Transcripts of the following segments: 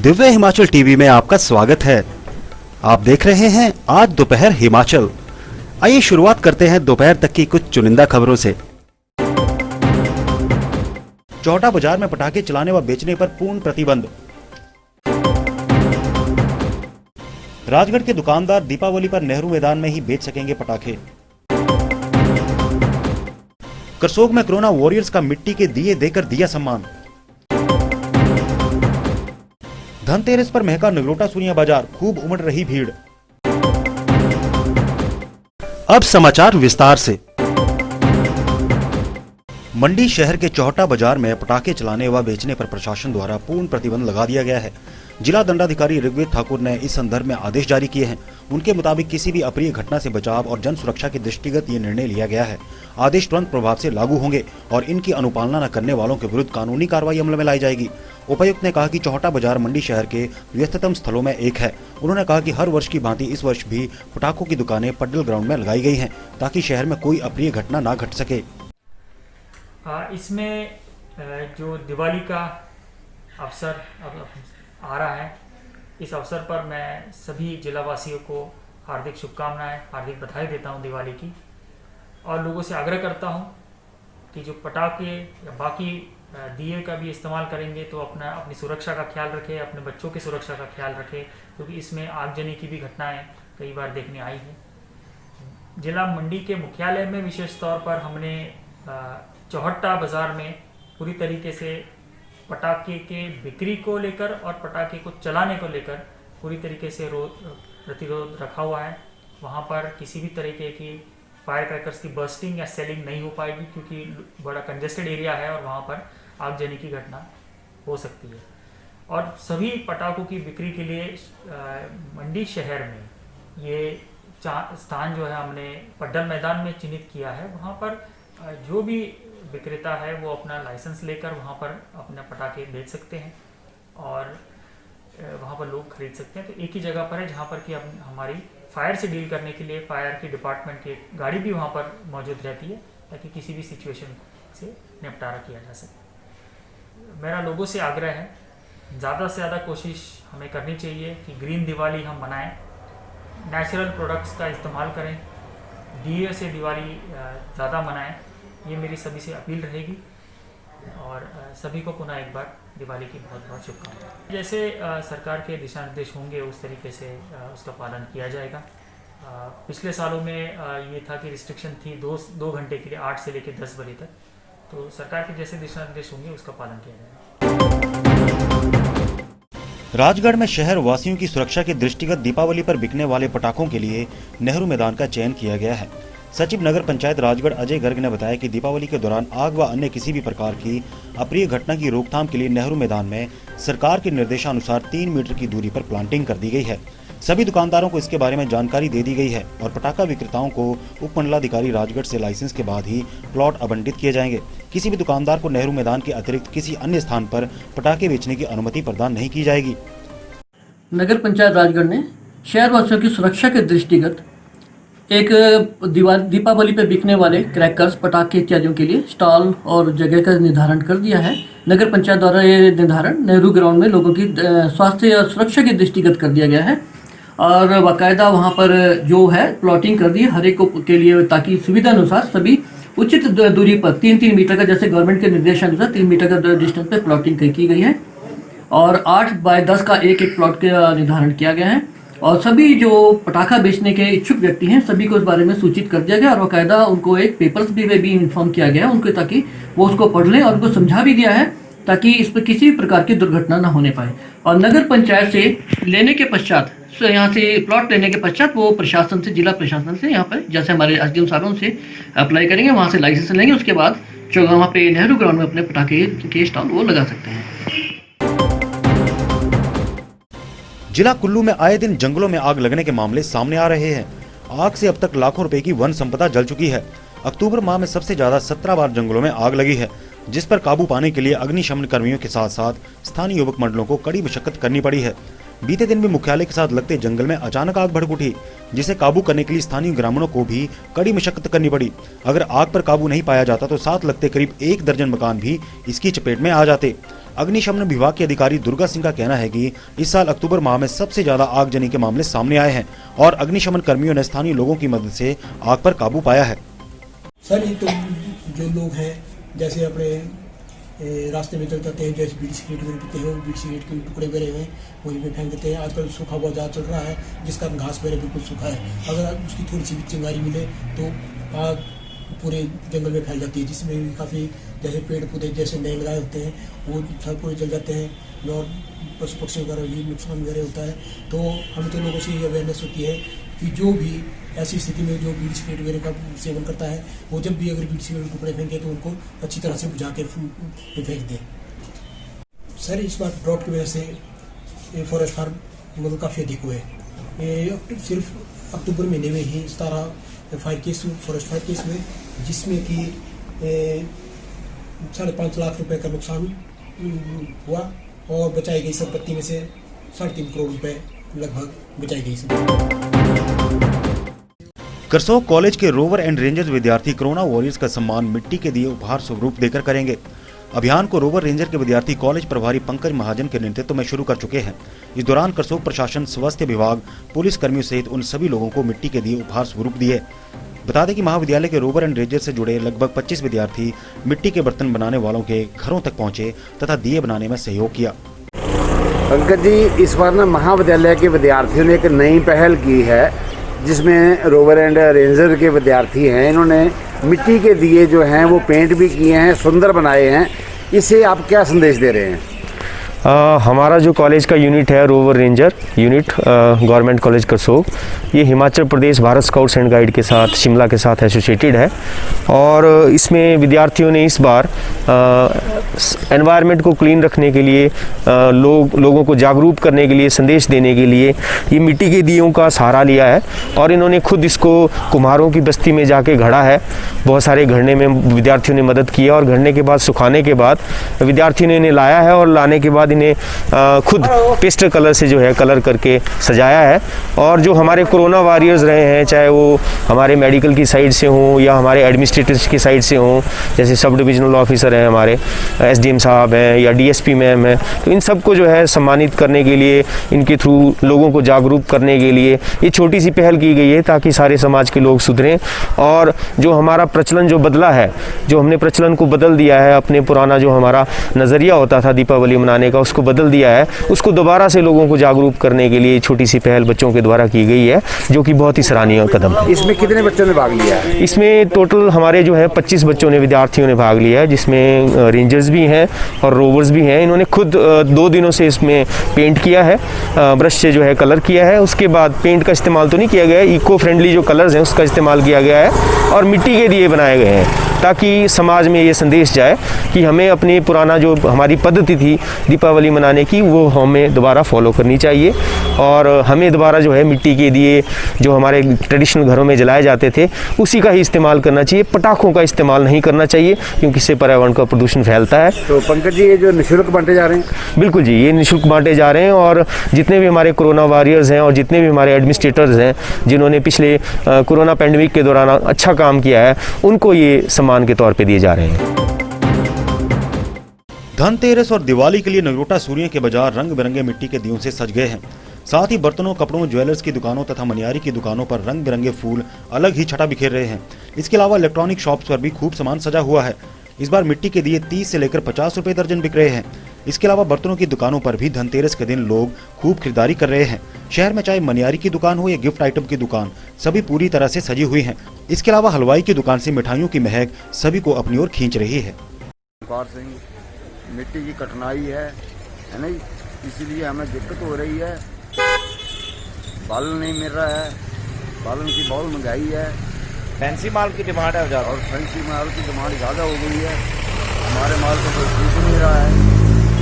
Divya Himachal TV में आपका स्वागत है। आप देख रहे हैं आज दोपहर हिमाचल। आइए शुरुआत करते हैं दोपहर तक की कुछ चुनिंदा खबरों से। चौटा बाजार में पटाखे चलाने व बेचने पर पूर्ण प्रतिबंध। राजगढ़ के दुकानदार दीपावली पर नेहरू मैदान में ही बेच सकेंगे पटाखे। करसोग में कोरोना वॉरियर्स का मिट्टी के दिए देकर दिया सम्मान। धनतेरस पर महका नगरोटा सुनिया बाजार, खूब उमड़ रही भीड़। अब समाचार विस्तार से। मंडी शहर के चौहटा बाजार में पटाखे चलाने व बेचने पर प्रशासन द्वारा पूर्ण प्रतिबंध लगा दिया गया है। जिला दंडाधिकारी ऋग्वेद ठाकुर ने इस संदर्भ में आदेश जारी किए हैं। उनके मुताबिक किसी भी अप्रिय घटना से बचाव और जन सुरक्षा के दृष्टिगत ये निर्णय लिया गया है। आदेश तुरंत प्रभाव से लागू होंगे और इनकी अनुपालना न करने वालों के विरुद्ध कानूनी कार्रवाई अमल में लाई जाएगी। उपायुक्त ने कहा कि चौहटा बाजार मंडी शहर के व्यस्ततम स्थलों में एक है। उन्होंने कहा कि हर वर्ष की भांति इस वर्ष भी पटाखों की दुकानें पड्डल ग्राउंड में लगाई गई हैं ताकि शहर में कोई अप्रिय घटना न घट सके। इसमें जो दिवाली का अवसर अब आ रहा है, इस अवसर पर मैं सभी जिलावासियों को हार्दिक शुभकामनाएं, हार्दिक बधाई देता हूं दिवाली की, और लोगों से आग्रह करता हूं कि जो पटाखे या बाकी दिए का भी इस्तेमाल करेंगे तो अपनी सुरक्षा का ख्याल रखें, अपने बच्चों की सुरक्षा का ख्याल रखें, क्योंकि इसमें आगजनी की भी घटनाएं कई बार देखने आई हैं। जिला मंडी के मुख्यालय में विशेष तौर पर हमने चौहटा बाजार में पूरी तरीके से पटाखे के बिक्री को लेकर और पटाखे को चलाने को लेकर पूरी तरीके से प्रतिरोध रखा हुआ है। वहाँ पर किसी भी तरीके की फायर क्रैकर्स की बर्स्टिंग या सेलिंग नहीं हो पाएगी, क्योंकि बड़ा कंजेस्टेड एरिया है और वहाँ पर आगजनी की घटना हो सकती है। और सभी पटाखों की बिक्री के लिए मंडी शहर में ये स्थान जो है हमने पड्डल मैदान में चिन्हित किया है। वहाँ पर जो भी विक्रेता है वो अपना लाइसेंस लेकर वहाँ पर अपने पटाखे बेच सकते हैं और वहाँ पर लोग खरीद सकते हैं। तो एक ही जगह पर है जहाँ पर कि हमारी फायर से डील करने के लिए फायर की डिपार्टमेंट की गाड़ी भी वहाँ पर मौजूद रहती है, ताकि किसी भी सिचुएशन से निपटारा किया जा सके। मेरा लोगों से आग्रह है, ज़्यादा से ज़्यादा कोशिश हमें करनी चाहिए कि ग्रीन दिवाली हम मनाएं, नेचुरल प्रोडक्ट्स का इस्तेमाल करें, दिए से दिवाली ज़्यादा मनाएं। ये मेरी सभी से अपील रहेगी और सभी को पुनः एक बार दिवाली की बहुत बहुत शुभकामनाएं। जैसे सरकार के दिशा निर्देश होंगे उस तरीके से उसका पालन किया जाएगा। पिछले सालों में ये था कि रिस्ट्रिक्शन थी 2 घंटे के लिए 8 से लेकर 10 बजे तक, तो सरकार के जैसे दिशा निर्देश होंगे उसका पालन किया जाएगा। राजगढ़ में शहर वासियों की सुरक्षा के दृष्टिगत दीपावली पर बिकने वाले पटाखों के लिए नेहरू मैदान का चयन किया गया है। सचिव नगर पंचायत राजगढ़ अजय गर्ग ने बताया कि दीपावली के दौरान आग व अन्य किसी भी प्रकार की अप्रिय घटना की रोकथाम के लिए नेहरू मैदान में सरकार के निर्देशानुसार 3 मीटर की दूरी पर प्लांटिंग कर दी गई है। सभी दुकानदारों को इसके बारे में जानकारी दे दी गई है और पटाखा विक्रेताओं को उप मंडलाधिकारी राजगढ़ से लाइसेंस के बाद ही प्लॉट आवंटित किए जाएंगे। किसी भी दुकानदार को नेहरू मैदान के अतिरिक्त किसी अन्य स्थान पर पटाखे बेचने की अनुमति प्रदान नहीं की जाएगी। नगर पंचायत राजगढ़ ने शहरवासियों की सुरक्षा के दृष्टिगत एक दीपावली पर बिकने वाले क्रैकर्स, पटाखे इत्यादियों के लिए स्टॉल और जगह का निर्धारण कर दिया है। नगर पंचायत द्वारा ये निर्धारण नेहरू ग्राउंड में लोगों की स्वास्थ्य और सुरक्षा के दृष्टिगत कर दिया गया है और बाकायदा वहाँ पर जो है प्लॉटिंग कर दी है हर एक के लिए, ताकि सुविधा अनुसार सभी उचित दूरी पर 3-3 मीटर का, जैसे गवर्नमेंट के निर्देशानुसार 3 मीटर का डिस्टेंस पर प्लॉटिंग की गई है और 8 बाय 10 का एक प्लॉट का निर्धारण किया गया है। और सभी जो पटाखा बेचने के इच्छुक व्यक्ति हैं सभी को इस बारे में सूचित कर दिया गया और बाकायदा उनको एक पेपर्स भी इन्फॉर्म किया गया है उनको, ताकि वो उसको पढ़ लें, और उनको समझा भी दिया है ताकि इस पर किसी भी प्रकार की दुर्घटना ना होने पाए। और नगर पंचायत से लेने के पश्चात, यहाँ से प्लॉट लेने के पश्चात वो प्रशासन से, जिला प्रशासन से यहाँ पर जैसे हमारे एसडीएम साहब से अप्लाई करेंगे, वहाँ से लाइसेंस लेंगे, उसके बाद जो वहाँ पे नेहरू ग्राउंड में अपने पटाखे के स्टॉल वो लगा सकते हैं। जिला कुल्लू में आए दिन जंगलों में आग लगने के मामले सामने आ रहे हैं। आग से अब तक लाखों रुपए की वन संपदा जल चुकी है। अक्टूबर माह में सबसे ज्यादा 17 बार जंगलों में आग लगी है, जिस पर काबू पाने के लिए अग्निशमन कर्मियों के साथ साथ स्थानीय युवक मंडलों को कड़ी मशक्कत करनी पड़ी है। बीते दिन भी मुख्यालय के साथ लगते जंगल में अचानक आग भड़क उठी, जिसे काबू करने के लिए स्थानीय ग्रामीणों को भी कड़ी मशक्कत करनी पड़ी। अगर आग पर काबू नहीं पाया जाता तो साथ लगते करीब 1 दर्जन मकान भी इसकी चपेट में आ जाते। अग्निशमन विभाग के अधिकारी दुर्गा सिंह का कहना है कि इस साल अक्टूबर माह में सबसे ज्यादा आगजनी के मामले सामने आए हैं और अग्निशमन कर्मियों ने स्थानीय लोगों की मदद से आग पर काबू पाया है। सर ये तो जो लोग हैं जैसे अपने रास्ते में चल जाते हैं, जैसे बीड़ी सिगरेट वगैरह पीते हैं, वो बीड़ी सिगरेट के टुकड़े वगैरह हैं वहीं पे फेंक देते हैं। आजकल सूखा बहुत ज़्यादा चल रहा है, जिसका घास वगैरह बिल्कुल सूखा है। अगर उसकी थोड़ी सी भी चिंगारी मिले तो आग पूरे जंगल में फैल जाती है, जिसमें काफ़ी जैसे पेड़ पौधे जैसे नए लगाए होते हैं वो सब पूरे जल जाते हैं और पशु पक्षी वगैरह भी नुकसान वगैरह होता है। तो हमें तो लोगों से ये अवेयरनेस होती है कि जो भी ऐसी स्थिति में जो बीड़ी सिगरेट वगैरह का सेवन करता है वो जब भी अगर बीड़ी सिगरेट टुकड़े फेंके तो उनको अच्छी तरह से बुझा के फेंक दें। सर इस बार ड्रॉट की वजह से फॉरेस्ट फायर मतलब काफ़ी अधिक हुए। ये सिर्फ अक्टूबर महीने में ही 17 fire case forest fire case हुए, जिसमें कि 5.5 लाख रुपए का नुकसान हुआ और बचाई गई संपत्ति में से 3.5 करोड़ रुपए लगभग बचाई गई। करसोग कॉलेज के रोवर एंड रेंजर्स विद्यार्थी कोरोना वॉरियर्स का सम्मान मिट्टी के दिए उपहार स्वरूप देकर करेंगे। अभियान को रोवर रेंजर के विद्यार्थी कॉलेज प्रभारी पंकज महाजन के नेतृत्व में शुरू कर चुके हैं। इस दौरान करसोग प्रशासन, स्वास्थ्य विभाग, पुलिस कर्मियों सहित उन सभी लोगों को मिट्टी के दिए उपहार स्वरूप दिए। बता दें कि महाविद्यालय के रोवर एंड रेंजर से जुड़े लगभग 25 विद्यार्थी मिट्टी के बर्तन बनाने वालों के घरों तक पहुंचे तथा दिए बनाने में सहयोग किया। पंकज जी, इस बार ना महाविद्यालय के विद्यार्थियों ने एक नई पहल की है, जिसमें रोवर एंड रेंजर के विद्यार्थी हैं। इन्होंने मिट्टी के दिए जो हैं वो पेंट भी किए हैं, सुंदर बनाए हैं। इससे आप क्या संदेश दे रहे हैं? हमारा जो कॉलेज का यूनिट है rover ranger unit government college Karsog, ये Himachal Pradesh Bharat scouts and guide के साथ शिमला के साथ एसोसिएटेड है और इसमें विद्यार्थियों ने इस बार एनवायरनमेंट को क्लीन रखने के लिए, लोगों को जागरूक करने के लिए, संदेश देने के लिए ये मिट्टी के दियों का सहारा लिया है और इन्होंने खुद इसको कुम्हारों की बस्ती में जाके घड़ा है। बहुत सारे घड़ने में विद्यार्थियों ने मदद की है और घड़ने के बाद सुखाने के बाद विद्यार्थियों ने इन्हें लाया है और लाने के बाद इन्हें खुद पेस्टल कलर से जो है कलर करके सजाया है। और जो हमारे कोरोना वॉरियर्स रहे हैं, चाहे वो हमारे मेडिकल की साइड से हों या हमारे एडमिनिस्ट्रेटर्स की साइड से हों, जैसे सब डिविजनल ऑफिसर हैं, हमारे एसडीएम साहब हैं या डीएसपी मैम हैं, तो इन सबको जो है सम्मानित करने के लिए, इनके थ्रू लोगों को जागरूक करने के लिए ये छोटी सी पहल की गई है ताकि सारे समाज के लोग सुधरें। और जो हमारा प्रचलन जो बदला है, जो हमने प्रचलन को बदल दिया है, अपने पुराना जो हमारा नज़रिया होता था दीपावली मनाने का उसको बदल दिया है, उसको दोबारा से लोगों को जागरूक करने के लिए छोटी सी पहल बच्चों के द्वारा की गई है, जो कि बहुत ही सराहनीय कदम है। इसमें कितने बच्चों ने भाग लिया है? इसमें टोटल हमारे जो है 25 बच्चों ने, विद्यार्थियों ने भाग लिया है, जिसमें रेंजर्स भी हैं और रोवर्स भी हैं। इन्होंने खुद 2 दिनों से इसमें पेंट किया है, ब्रश से जो है कलर किया है। उसके बाद पेंट का इस्तेमाल तो नहीं किया गया है, इको फ्रेंडली जो कलर्स हैं उसका इस्तेमाल किया गया है और मिट्टी के दिए बनाए गए हैं ताकि समाज में ये संदेश जाए कि हमें अपनी पुराना जो हमारी पद्धति थी दीपावली मनाने की वो हमें दोबारा फॉलो करनी चाहिए और हमें दोबारा जो है मिट्टी के दिए जो हमारे ट्रेडिशनल घरों में जलाए जाते थे उसी का ही इस्तेमाल करना चाहिए। पटाखों का इस्तेमाल नहीं करना चाहिए क्योंकि इससे पर्यावरण का प्रदूषण फैलता है। तो पंकज जी, ये जो निःशुल्क बांटे जा रहे हैं? बिल्कुल जी, ये निःशुल्क बांटे जा रहे हैं और जितने भी हमारे कोरोना वॉरियर्स हैं और जितने भी हमारे एडमिनिस्ट्रेटर्स हैं जिन्होंने पिछले कोरोना पैंडेमिक के दौरान अच्छा काम किया है, उनको ये सम्मान के तौर पे दिए जा रहे हैं। धनतेरस और दिवाली के लिए नगरोटा सूर्य के बाजार रंग बिरंगे मिट्टी के दियों से सज गए हैं। साथ ही बर्तनों, कपड़ों, ज्वेलर्स की दुकानों तथा मनियारी की दुकानों पर रंग बिरंगे फूल अलग ही छटा बिखेर रहे हैं। इसके अलावा इलेक्ट्रॉनिक शॉप्स पर भी खूब सामान सजा हुआ है। इस बार मिट्टी के दिए 30 से लेकर 50 रुपए दर्जन बिक रहे हैं। इसके अलावा बर्तनों की दुकानों पर भी धनतेरस के दिन लोग खूब खरीदारी कर रहे हैं। शहर में चाहे मनियारी की दुकान हो या गिफ्ट आइटम की दुकान, सभी पूरी तरह से सजी हुई हैं। इसके अलावा हलवाई की दुकान से मिठाइयों की महक सभी को अपनी ओर खींच रही है। मिट्टी की कठिनाई है ना, इसीलिए हमें दिक्कत हो रही है। बालन नहीं मिल रहा है, बालन की बहुत महंगाई है, फैंसी माल की डिमांड है ज़्यादा, और फैंसी माल की डिमांड ज़्यादा हो गई है। हमारे माल को कोई पूछ नहीं रहा है।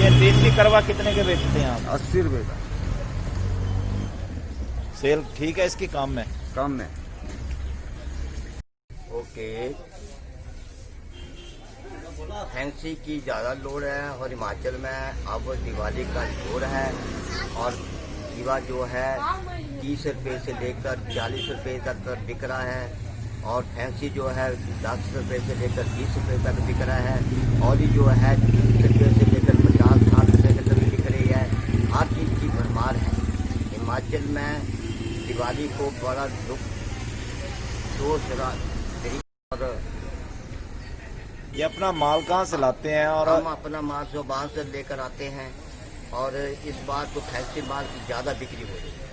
ये देसी करवा कितने के बेचते हैं आप? 80 रुपये का। सेल ठीक है इसकी? काम में ओके, फैंसी की ज़्यादा लोड है और हिमाचल में अब दिवाली का जोर है और दीवा जो है 30 रुपये से लेकर 40 रुपये तक बिक रहा है, और फैंसी जो है 10 रुपये से लेकर 20 रुपये तक बिक रहा है, और ये जो है 30 रुपये से लेकर 50-60 रुपये तक बिक रही है। हर चीज़ की भरमार है। हिमाचल में दिवाली को बड़ा दुख सोच रहा और ये अपना माल कहाँ से लाते हैं और हम अपना माल जो बाहर से लेकर आते हैं, और इस बार तो फैंसी माल की ज़्यादा बिक्री हो रही है।